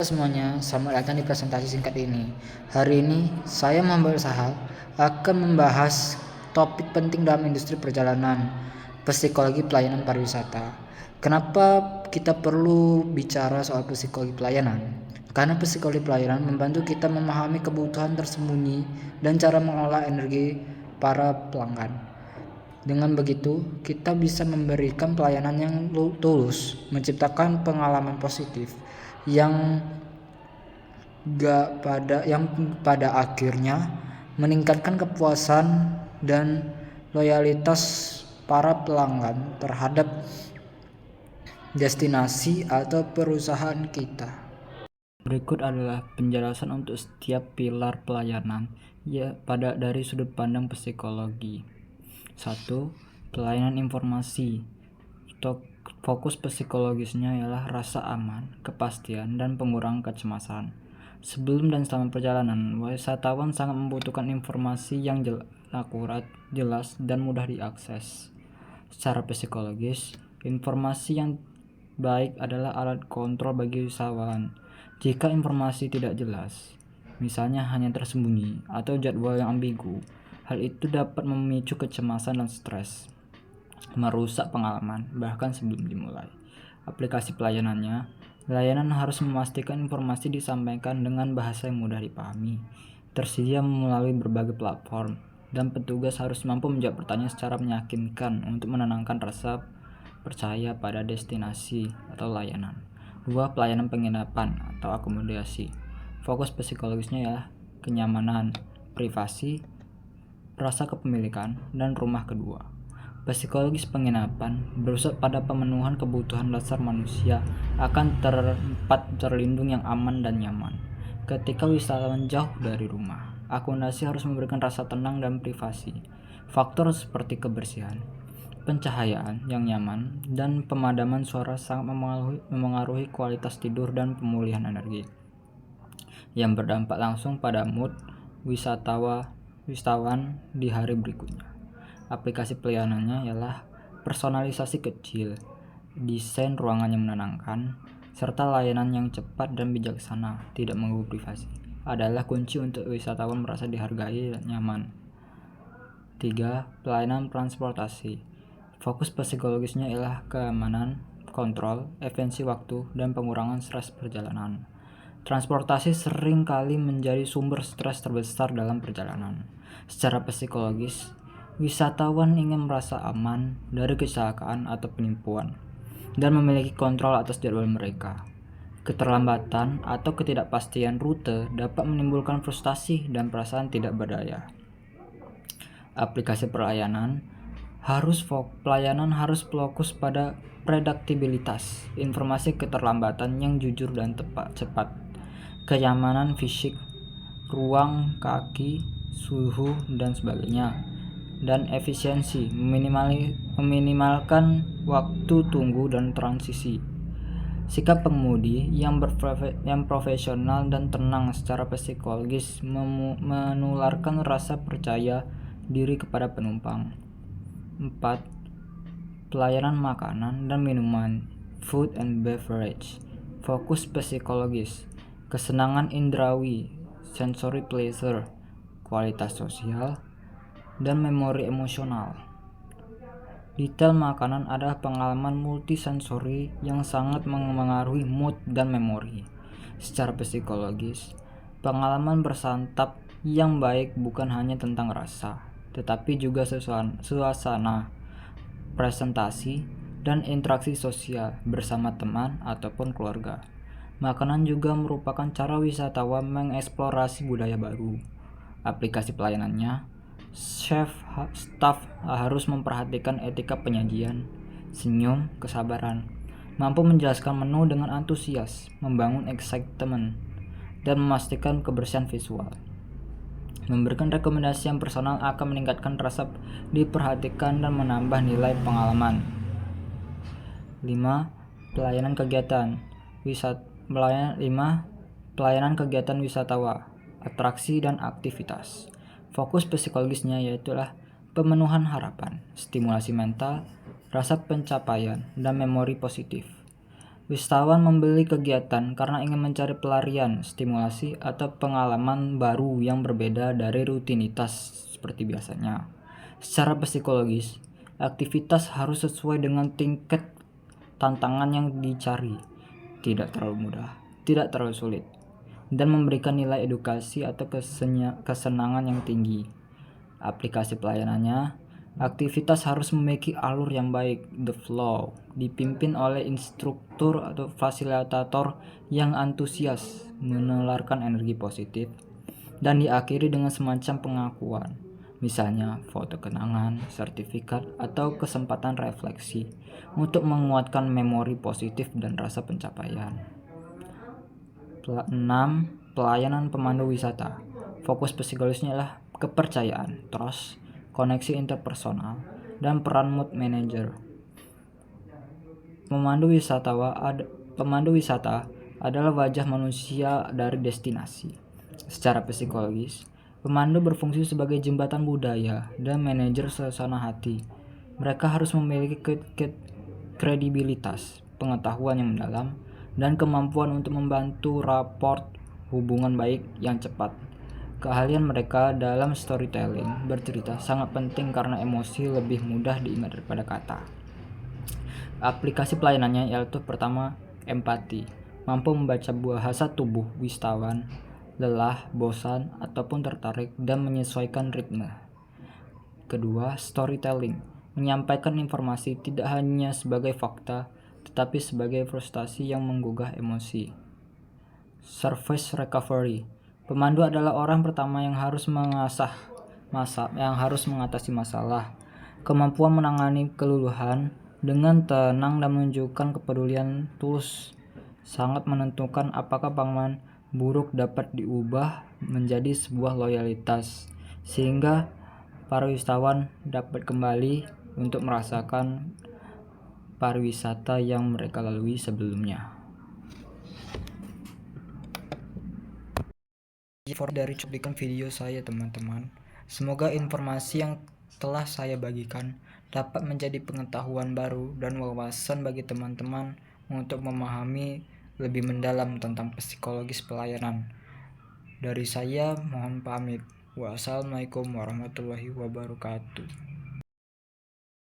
Semuanya, selamat datang di presentasi singkat ini. Hari ini saya akan membahas topik penting dalam industri perjalanan, psikologi pelayanan pariwisata. Kenapa kita perlu bicara soal psikologi pelayanan? Karena psikologi pelayanan membantu kita memahami kebutuhan tersembunyi dan cara mengolah energi para pelanggan. Dengan begitu, kita bisa memberikan pelayanan yang tulus, menciptakan pengalaman positif yang pada akhirnya meningkatkan kepuasan dan loyalitas para pelanggan terhadap destinasi atau perusahaan kita. Berikut adalah penjelasan untuk setiap pilar pelayanan dari sudut pandang psikologi. 1. Pelayanan informasi. Fokus psikologisnya ialah rasa aman, kepastian, dan pengurangan kecemasan. Sebelum dan selama perjalanan, wisatawan sangat membutuhkan informasi yang akurat, jelas, dan mudah diakses. Secara psikologis, informasi yang baik adalah alat kontrol bagi wisatawan. Jika informasi tidak jelas, misalnya hanya tersembunyi atau jadwal yang ambigu, hal itu dapat memicu kecemasan dan stres, merusak pengalaman bahkan sebelum dimulai. Aplikasi pelayanan harus memastikan informasi disampaikan dengan bahasa yang mudah dipahami, tersedia melalui berbagai platform, dan petugas harus mampu menjawab pertanyaan secara meyakinkan untuk menenangkan rasa percaya pada destinasi atau layanan. 2. Pelayanan penginapan atau akomodasi. Fokus psikologisnya ialah kenyamanan, privasi, rasa kepemilikan, dan rumah kedua. Psikologis penginapan berusaha pada pemenuhan kebutuhan dasar manusia akan tempat terlindung yang aman dan nyaman. Ketika wisatawan jauh dari rumah, akomodasi harus memberikan rasa tenang dan privasi. Faktor seperti kebersihan, pencahayaan yang nyaman, dan pemadaman suara sangat memengaruhi kualitas tidur dan pemulihan energi, yang berdampak langsung pada mood wisatawan di hari berikutnya. Aplikasi pelayanannya ialah personalisasi kecil, desain ruangan yang menenangkan, serta layanan yang cepat dan bijaksana, tidak mengganggu privasi, adalah kunci untuk wisatawan merasa dihargai dan nyaman. 3. Pelayanan transportasi. Fokus psikologisnya ialah keamanan, kontrol, efisiensi waktu, dan pengurangan stres perjalanan. Transportasi sering kali menjadi sumber stres terbesar dalam perjalanan. Secara psikologis, wisatawan ingin merasa aman dari kecelakaan atau penipuan dan memiliki kontrol atas jadwal mereka. Keterlambatan atau ketidakpastian rute dapat menimbulkan frustasi dan perasaan tidak berdaya. Aplikasi pelayanan harus fokus pada prediktibilitas, informasi keterlambatan yang jujur dan cepat, kenyamanan fisik, ruang kaki, suhu, dan sebagainya, dan efisiensi, meminimalkan waktu tunggu dan transisi. Sikap pengemudi yang profesional dan tenang secara psikologis menularkan rasa percaya diri kepada penumpang. 4. Pelayanan makanan dan minuman, food and beverage. Fokus psikologis, kesenangan indrawi, sensory pleasure, kualitas sosial, dan memori emosional. Detail makanan adalah pengalaman multisensori yang sangat mengaruhi mood dan memori. Secara psikologis, pengalaman bersantap yang baik bukan hanya tentang rasa, tetapi juga suasana, presentasi, dan interaksi sosial bersama teman ataupun keluarga. Makanan juga merupakan cara wisatawan mengeksplorasi budaya baru. Aplikasi pelayanannya, staff harus memperhatikan etika penyajian, senyum, kesabaran, mampu menjelaskan menu dengan antusias, membangun excitement, dan memastikan kebersihan visual. Memberikan rekomendasi yang personal akan meningkatkan rasa diperhatikan dan menambah nilai pengalaman. 5. Pelayanan kegiatan wisatawan, atraksi dan aktivitas. Fokus psikologisnya yaitulah pemenuhan harapan, stimulasi mental, rasa pencapaian, dan memori positif. Wisatawan membeli kegiatan karena ingin mencari pelarian, stimulasi, atau pengalaman baru yang berbeda dari rutinitas seperti biasanya. Secara psikologis, aktivitas harus sesuai dengan tingkat tantangan yang dicari, tidak terlalu mudah, tidak terlalu sulit, dan memberikan nilai edukasi atau kesenangan yang tinggi. Aplikasi pelayanannya, aktivitas harus memiliki alur yang baik, the flow, dipimpin oleh instruktur atau fasilitator yang antusias, menularkan energi positif, dan diakhiri dengan semacam pengakuan, misalnya foto kenangan, sertifikat, atau kesempatan refleksi untuk menguatkan memori positif dan rasa pencapaian. 6. Pelayanan pemandu wisata. Fokus psikologisnya adalah kepercayaan, trust, koneksi interpersonal, dan peran mood manager. Pemandu wisata adalah wajah manusia dari destinasi. Secara psikologis, pemandu berfungsi sebagai jembatan budaya dan manajer suasana hati. Mereka harus memiliki kredibilitas, pengetahuan yang mendalam, dan kemampuan untuk membantu raport hubungan baik yang cepat. Keahlian mereka dalam storytelling bercerita sangat penting karena emosi lebih mudah diingat daripada kata. Aplikasi pelayanannya yaitu pertama, empati, mampu membaca bahasa tubuh wisatawan, lelah, bosan, ataupun tertarik dan menyesuaikan ritme. Kedua, storytelling, menyampaikan informasi tidak hanya sebagai fakta, tetapi sebagai frustasi yang menggugah emosi. Service recovery, pemandu adalah orang pertama yang harus mengatasi masalah. Kemampuan menangani keluluhan dengan tenang dan menunjukkan kepedulian tulus sangat menentukan apakah pengalaman buruk dapat diubah menjadi sebuah loyalitas, sehingga para wisatawan dapat kembali untuk merasakan pariwisata yang mereka lalui sebelumnya. Dari cuplikan video saya, teman-teman, semoga informasi yang telah saya bagikan dapat menjadi pengetahuan baru dan wawasan bagi teman-teman untuk memahami lebih mendalam tentang psikologis pelayanan. Dari saya mohon pamit. Wassalamualaikum warahmatullahi wabarakatuh.